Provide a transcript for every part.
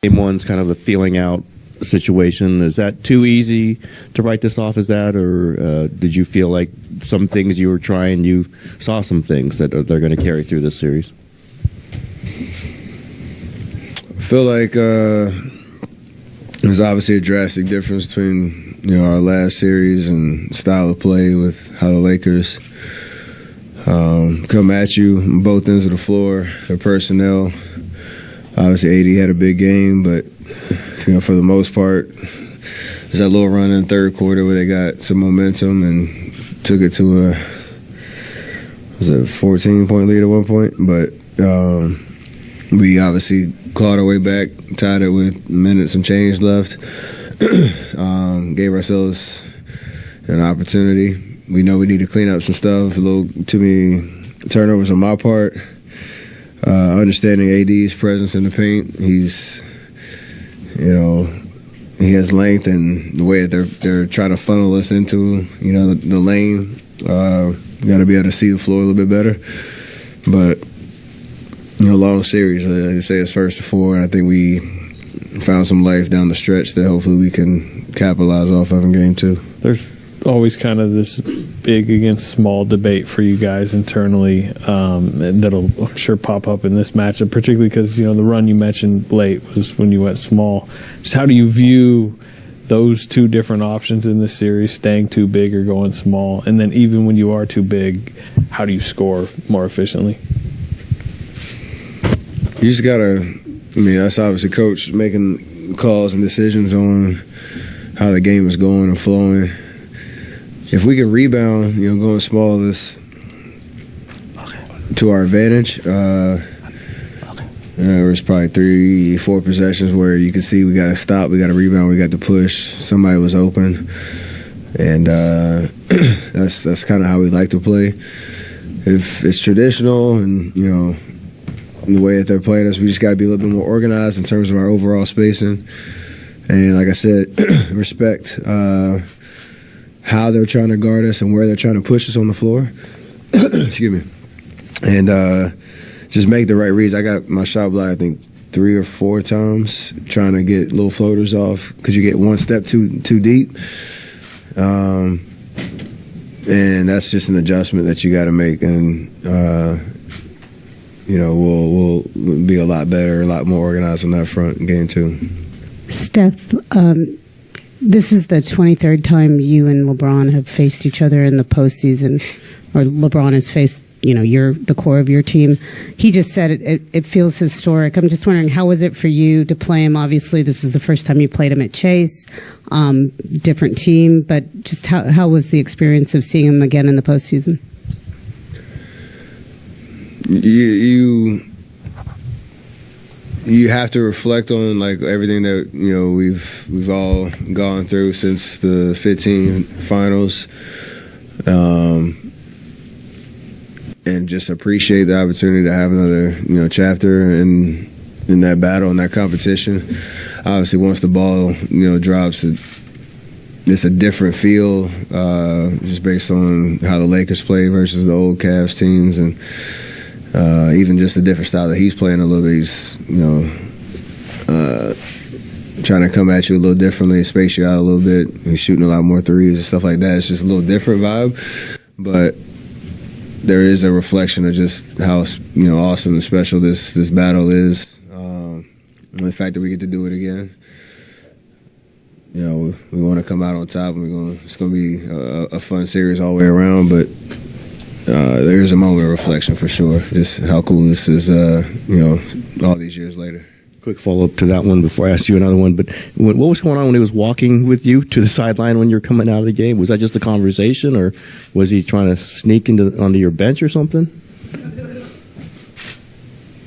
Game one's kind of a feeling out situation. Is that too easy to write this off as that, or did you feel like some things you were trying, you saw some things that they're going to carry through this series? I feel like there's obviously a drastic difference between our last series and style of play with how the Lakers come at you on both ends of the floor. Their personnel. Obviously, AD had a big game, but for the most part, there's that little run in the third quarter where they got some momentum and took it to a 14-point lead at one point. But we obviously clawed our way back, tied it with minutes and change left, gave ourselves an opportunity. We know we need to clean up some stuff. A little too many turnovers on my part. Understanding AD's presence in the paint, he's, he has length, and the way that they're trying to funnel us into, the lane. Got to be able to see the floor a little bit better. But long series. Like I say, it's first to four, and I think we found some life down the stretch that hopefully we can capitalize off of in game two. There's always kind of this big against small debate for you guys internally that'll, I'm sure, pop up in this matchup, particularly because, the run you mentioned late was when you went small. Just how do you view those two different options in this series, staying too big or going small? And then even when you are too big, how do you score more efficiently? You just got to, that's obviously coach making calls and decisions on how the game is going and flowing. If we can rebound, going small is to our advantage. There's probably 3-4 possessions where you can see we got to stop, we got to rebound, we got to push. Somebody was open, and that's kind of how we like to play. If it's traditional and the way that they're playing us, we just got to be a little bit more organized in terms of our overall spacing. And like I said, respect how they're trying to guard us and where they're trying to push us on the floor. Excuse me. And just make the right reads. I got my shot blocked, I think, 3 or 4 times trying to get little floaters off because you get one step too deep. And that's just an adjustment that you got to make. And, we'll be a lot better, a lot more organized on that front in game two. Steph, this is the 23rd time you and LeBron have faced each other in the postseason, or LeBron has faced, you're the core of your team. He just said it feels historic. I'm just wondering, how was it for you to play him? Obviously, this is the first time you played him at Chase, different team, but just how was the experience of seeing him again in the postseason? You have to reflect on everything that we've all gone through since the 15 finals, and just appreciate the opportunity to have another chapter in that battle, in that competition. Obviously, once the ball drops, it's a different feel, just based on how the Lakers play versus the old Cavs teams, and even just the different style that he's playing a little bit. He's, trying to come at you a little differently, space you out a little bit. He's shooting a lot more threes and stuff like that. It's just a little different vibe. But there is a reflection of just how, awesome and special this battle is. And the fact that we get to do it again. We want to come out on top, and it's going to be a fun series all the way around, but there is a moment of reflection for sure, just how cool this is, all these years later. Quick follow-up to that one before I ask you another one, but what was going on when he was walking with you to the sideline when you were coming out of the game? Was that just a conversation, or was he trying to sneak onto your bench or something?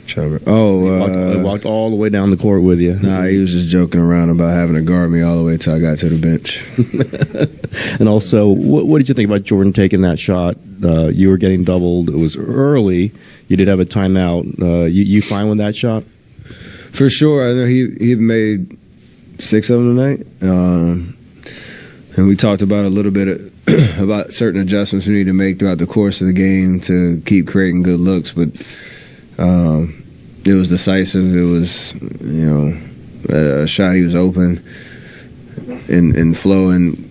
He walked all the way down the court with you. Nah, he was just joking around about having to guard me all the way till I got to the bench. And also, what did you think about Jordan taking that shot? You were getting doubled. It was early. You did have a timeout. You fine with that shot? For sure. I know he made 6 of them tonight. And we talked about a little bit about certain adjustments we need to make throughout the course of the game to keep creating good looks. But it was decisive. It was, a shot he was open and flowing.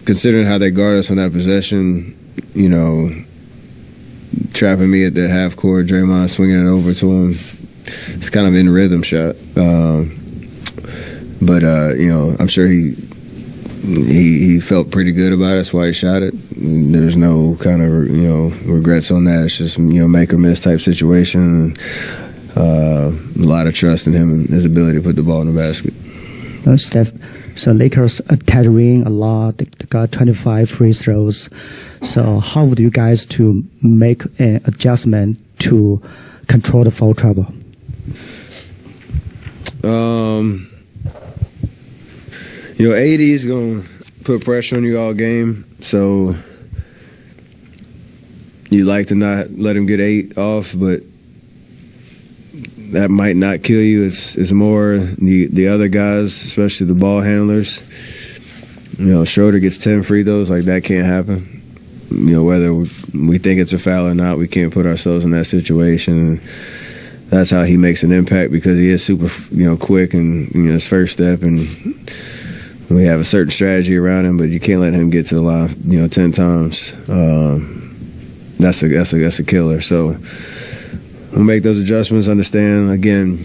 Considering how they guard us on that possession, you know, trapping me at the half court, Draymond swinging it over to him. It's kind of in rhythm shot. But you know, I'm sure he felt pretty good about it. That's why he shot it. There's no kind of, you know, regrets on that. It's just, you know, make or miss type situation. A lot of trust in him and his ability to put the ball in the basket. Steph, so Lakers attack ring a lot. They got 25 free throws. So how would you guys to make an adjustment to control the foul trouble? You know, AD is going to put pressure on you all game, so you like to not let him get 8 off, but that might not kill you. It's more the other guys, especially the ball handlers. You know, Schroeder gets 10 free throws, like that can't happen. You know, whether we think it's a foul or not, we can't put ourselves in that situation. That's how he makes an impact, because he is super, you know, quick and, you know, his first step, and we have a certain strategy around him, but you can't let him get to the line, you know, 10 times. That's a killer. So we'll make those adjustments. Understand, again,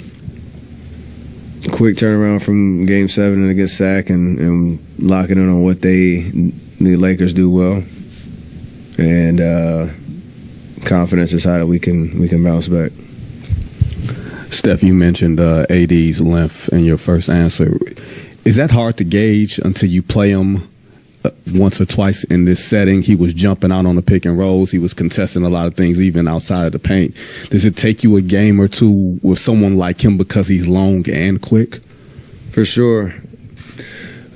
quick turnaround from Game 7 and against Sac, and locking in on what the Lakers do well, and confidence is how we can bounce back. Steph, you mentioned AD's length in your first answer. Is that hard to gauge until you play him once or twice in this setting? He was jumping out on the pick and rolls. He was contesting a lot of things, even outside of the paint. Does it take you a game or two with someone like him because he's long and quick? For sure.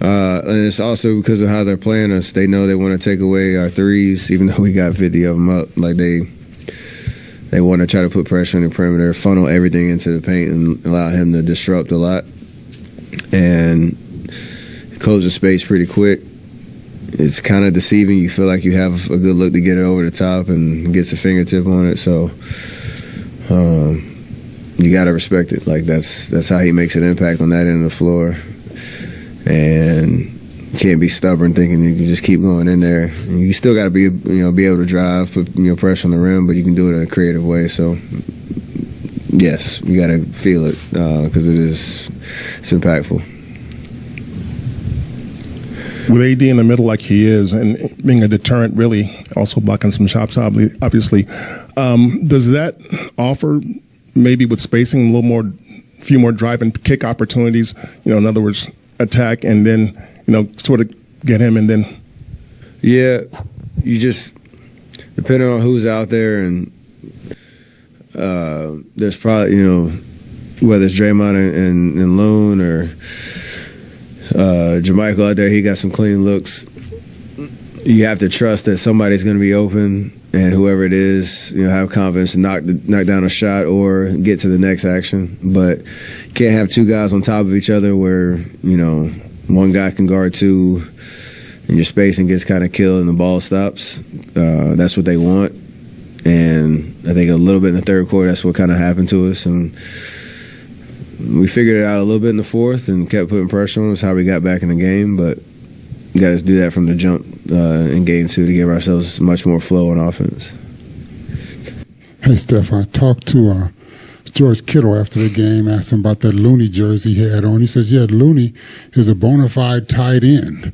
And it's also because of how they're playing us. They know they want to take away our threes, even though we got 50 of them up. Like they want to try to put pressure on the perimeter, funnel everything into the paint, and allow him to disrupt a lot. And close the space pretty quick. It's kind of deceiving. You feel like you have a good look to get it over the top and gets a fingertip on it. So you got to respect it. Like that's how he makes an impact on that end of the floor. And you can't be stubborn thinking you can just keep going in there. You still got to be able to drive, put pressure on the rim, but you can do it in a creative way. So yes, you got to feel it because it's impactful. With AD in the middle like he is, and being a deterrent, really also blocking some shots, obviously, does that offer, maybe with spacing, a few more drive and kick opportunities? You know, in other words, attack and then, you know, sort of get him and then. Yeah, you just, depending on who's out there, and there's probably, you know, whether it's Draymond and Loon or Jermichael out there, he got some clean looks. You have to trust that somebody's going to be open, and whoever it is, you know, have confidence to knock down a shot or get to the next action. But you can't have two guys on top of each other where, you know, one guy can guard two and your spacing gets kind of killed and the ball stops. That's what they want. And I think a little bit in the third quarter, that's what kind of happened to us. And we figured it out a little bit in the fourth and kept putting pressure on us, how we got back in the game. But you got to do that from the jump in Game 2 to give ourselves much more flow on offense. Hey, Steph, I talked to George Kittle after the game, asked him about that Looney jersey he had on. He says, yeah, Looney is a bona fide tight end.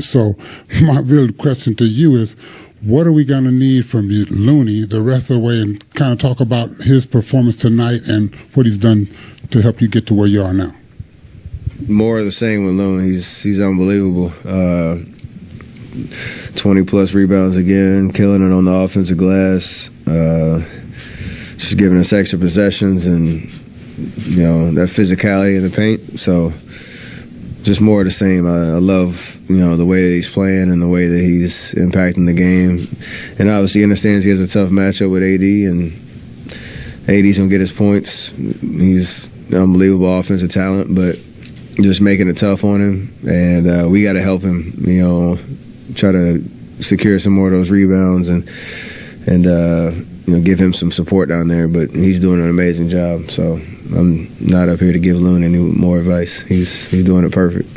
So my real question to you is, what are we going to need from you, Looney, the rest of the way, and kind of talk about his performance tonight and what he's done to help you get to where you are now? More of the same with Loon. He's unbelievable. 20-plus rebounds again, killing it on the offensive glass. Just giving us extra possessions and, you know, that physicality in the paint. So just more of the same. I love, you know, the way that he's playing and the way that he's impacting the game. And obviously he understands he has a tough matchup with AD, and AD's going to get his points. He's an unbelievable offensive talent, but just making it tough on him. And we got to help him, you know, try to secure some more of those rebounds and give him some support down there. But he's doing an amazing job. So I'm not up here to give Loon any more advice. He's doing it perfect.